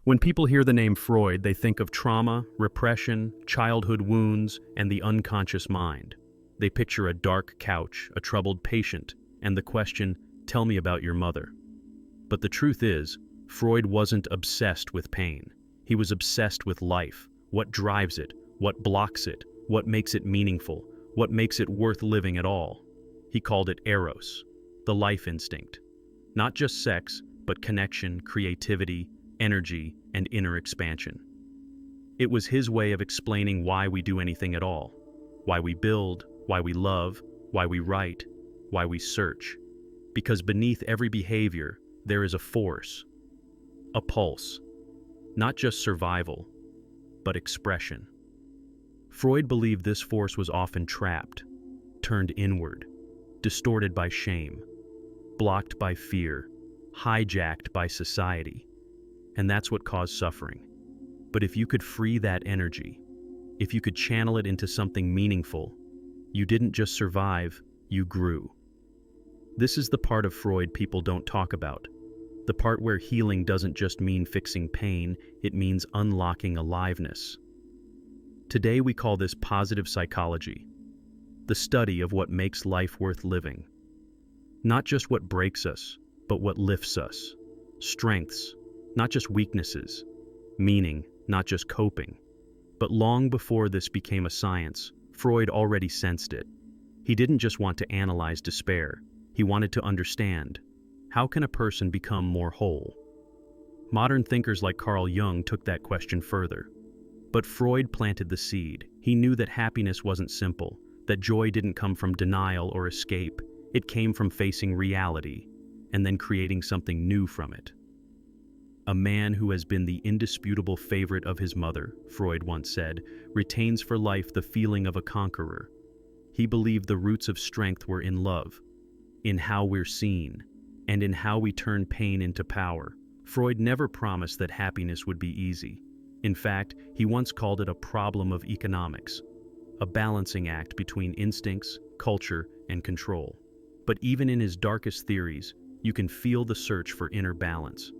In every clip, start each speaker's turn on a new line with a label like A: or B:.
A: When people hear the name Freud, they think of trauma, repression, childhood wounds, and the unconscious mind. They picture a dark couch, a troubled patient, and the question, "Tell me about your mother." But the truth is, Freud wasn't obsessed with pain. He was obsessed with life, what drives it, what blocks it, what makes it meaningful, what makes it worth living at all. He called it eros, the life instinct. Not just sex, but connection, creativity, energy, and inner expansion. It was his way of explaining why we do anything at all, why we build, why we love, why we write, why we search. Because beneath every behavior, there is a force, a pulse, not just survival, but expression. Freud believed this force was often trapped, turned inward, distorted by shame, blocked by fear, hijacked by society. And that's what caused suffering. But if you could free that energy, if you could channel it into something meaningful, you didn't just survive, you grew. This is the part of Freud people don't talk about. The part where healing doesn't just mean fixing pain, it means unlocking aliveness. Today we call this positive psychology, the study of what makes life worth living. Not just what breaks us, but what lifts us. Strengths, not just weaknesses. Meaning, not just coping. But long before this became a science, Freud already sensed it. He didn't just want to analyze despair. He wanted to understand, how can a person become more whole? Modern thinkers like Carl Jung took that question further. But Freud planted the seed. He knew that happiness wasn't simple, that joy didn't come from denial or escape. It came from facing reality, and then creating something new from it. A man who has been the indisputable favorite of his mother, Freud once said, retains for life the feeling of a conqueror. He believed the roots of strength were in love, in how we're seen, and in how we turn pain into power. Freud never promised that happiness would be easy. In fact, he once called it a problem of economics, a balancing act between instincts, culture, and control. But even in his darkest theories, you can feel the search for inner balance.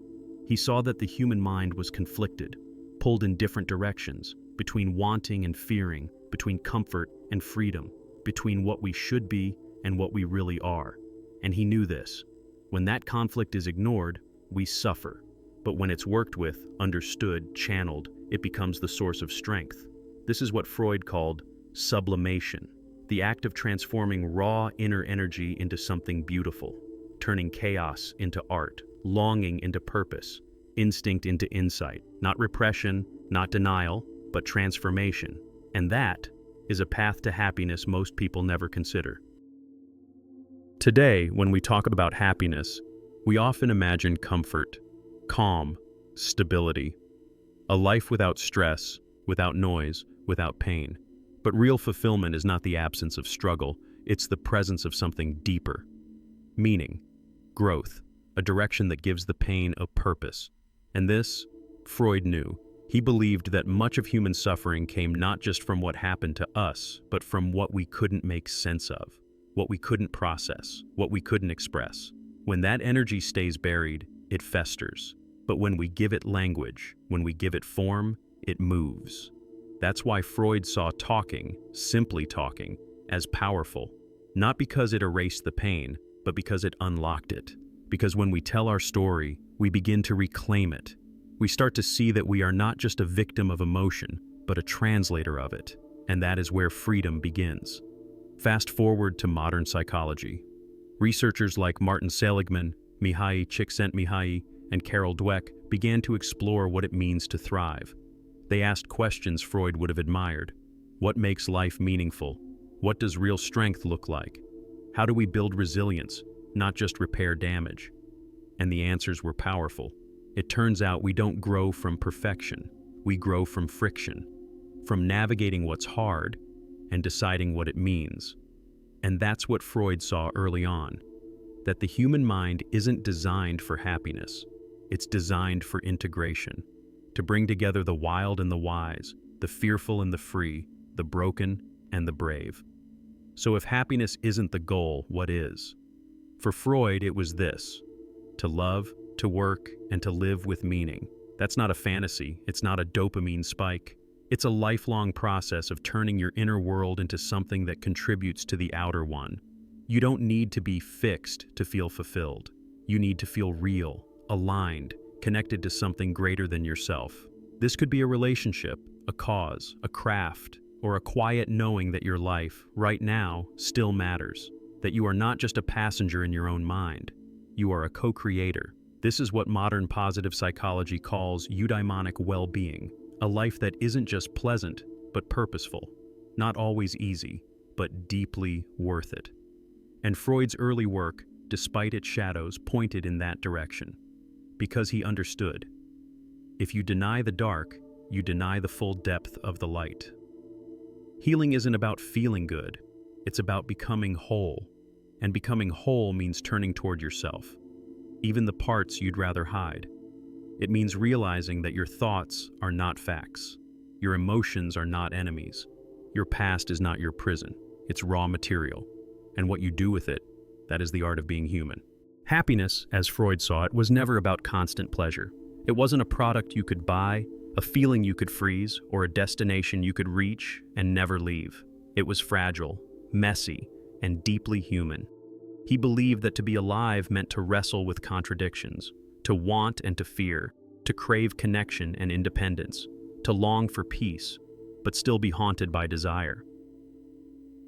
A: He saw that the human mind was conflicted, pulled in different directions, between wanting and fearing, between comfort and freedom, between what we should be and what we really are. And he knew this. When that conflict is ignored, we suffer. But when it's worked with, understood, channeled, it becomes the source of strength. This is what Freud called sublimation, the act of transforming raw inner energy into something beautiful, turning chaos into art, longing into purpose, instinct into insight, not repression, not denial, but transformation. And that is a path to happiness most people never consider. Today, when we talk about happiness, we often imagine comfort, calm, stability, a life without stress, without noise, without pain. But real fulfillment is not the absence of struggle, it's the presence of something deeper. Meaning, growth, a direction that gives the pain a purpose. And this, Freud knew. He believed that much of human suffering came not just from what happened to us, but from what we couldn't make sense of, what we couldn't process, what we couldn't express. When that energy stays buried, it festers. But when we give it language, when we give it form, it moves. That's why Freud saw talking, simply talking, as powerful. Not because it erased the pain, but because it unlocked it. Because when we tell our story, we begin to reclaim it. We start to see that we are not just a victim of emotion, but a translator of it. And that is where freedom begins. Fast forward to modern psychology. Researchers like Martin Seligman, Mihai Csikszentmihalyi, and Carol Dweck began to explore what it means to thrive. They asked questions Freud would have admired. What makes life meaningful? What does real strength look like? How do we build resilience, not just repair damage? And the answers were powerful. It turns out we don't grow from perfection. We grow from friction, from navigating what's hard and deciding what it means. And that's what Freud saw early on, that the human mind isn't designed for happiness. It's designed for integration, to bring together the wild and the wise, the fearful and the free, the broken and the brave. So if happiness isn't the goal, what is? For Freud, it was this: to love, to work, and to live with meaning. That's not a fantasy, it's not a dopamine spike. It's a lifelong process of turning your inner world into something that contributes to the outer one. You don't need to be fixed to feel fulfilled. You need to feel real, aligned, connected to something greater than yourself. This could be a relationship, a cause, a craft, or a quiet knowing that your life, right now, still matters. That you are not just a passenger in your own mind. You are a co-creator. This is what modern positive psychology calls eudaimonic well-being, a life that isn't just pleasant, but purposeful. Not always easy, but deeply worth it. And Freud's early work, despite its shadows, pointed in that direction. Because he understood. If you deny the dark, you deny the full depth of the light. Healing isn't about feeling good, it's about becoming whole. And becoming whole means turning toward yourself, even the parts you'd rather hide. It means realizing that your thoughts are not facts. Your emotions are not enemies. Your past is not your prison. It's raw material. And what you do with it, that is the art of being human. Happiness, as Freud saw it, was never about constant pleasure. It wasn't a product you could buy, a feeling you could freeze, or a destination you could reach and never leave. It was fragile, messy, and deeply human. He believed that to be alive meant to wrestle with contradictions, to want and to fear, to crave connection and independence, to long for peace, but still be haunted by desire.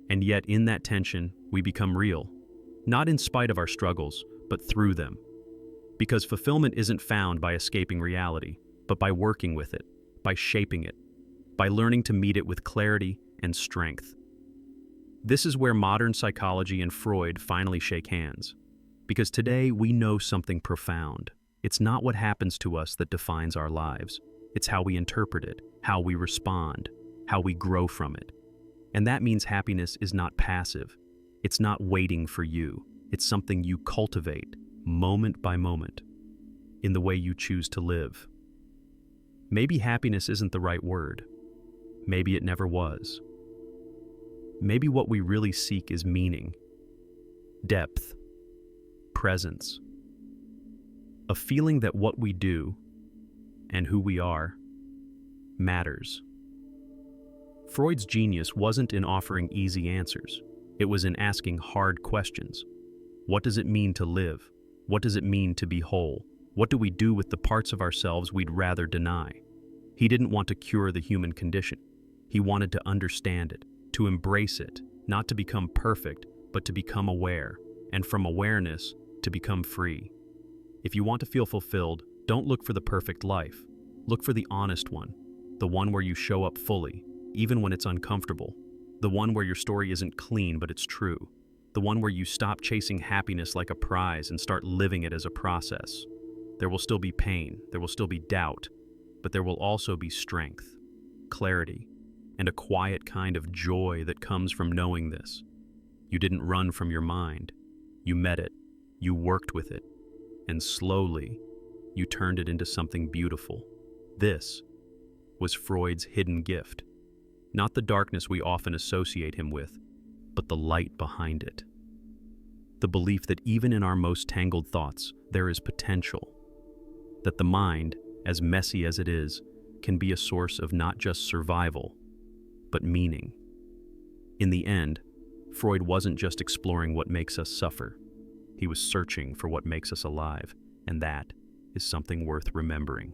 A: And yet in that tension, we become real, not in spite of our struggles, but through them. Because fulfillment isn't found by escaping reality, but by working with it, by shaping it, by learning to meet it with clarity and strength. This is where modern psychology and Freud finally shake hands. Because today we know something profound. It's not what happens to us that defines our lives. It's how we interpret it, how we respond, how we grow from it. And that means happiness is not passive. It's not waiting for you. It's something you cultivate, moment by moment, in the way you choose to live. Maybe happiness isn't the right word. Maybe it never was. Maybe what we really seek is meaning, depth, presence, a feeling that what we do and who we are matters. Freud's genius wasn't in offering easy answers. It was in asking hard questions. What does it mean to live? What does it mean to be whole? What do we do with the parts of ourselves we'd rather deny? He didn't want to cure the human condition. He wanted to understand it, to embrace it, not to become perfect, but to become aware, and from awareness, to become free. If you want to feel fulfilled, don't look for the perfect life. Look for the honest one, the one where you show up fully, even when it's uncomfortable, the one where your story isn't clean but it's true, the one where you stop chasing happiness like a prize and start living it as a process. There will still be pain, there will still be doubt, but there will also be strength, clarity, and a quiet kind of joy that comes from knowing this. You didn't run from your mind. You met it, you worked with it, and slowly, you turned it into something beautiful. This was Freud's hidden gift. Not the darkness we often associate him with, but the light behind it. The belief that even in our most tangled thoughts, there is potential. That the mind, as messy as it is, can be a source of not just survival, but meaning. In the end, Freud wasn't just exploring what makes us suffer. He was searching for what makes us alive, and that is something worth remembering.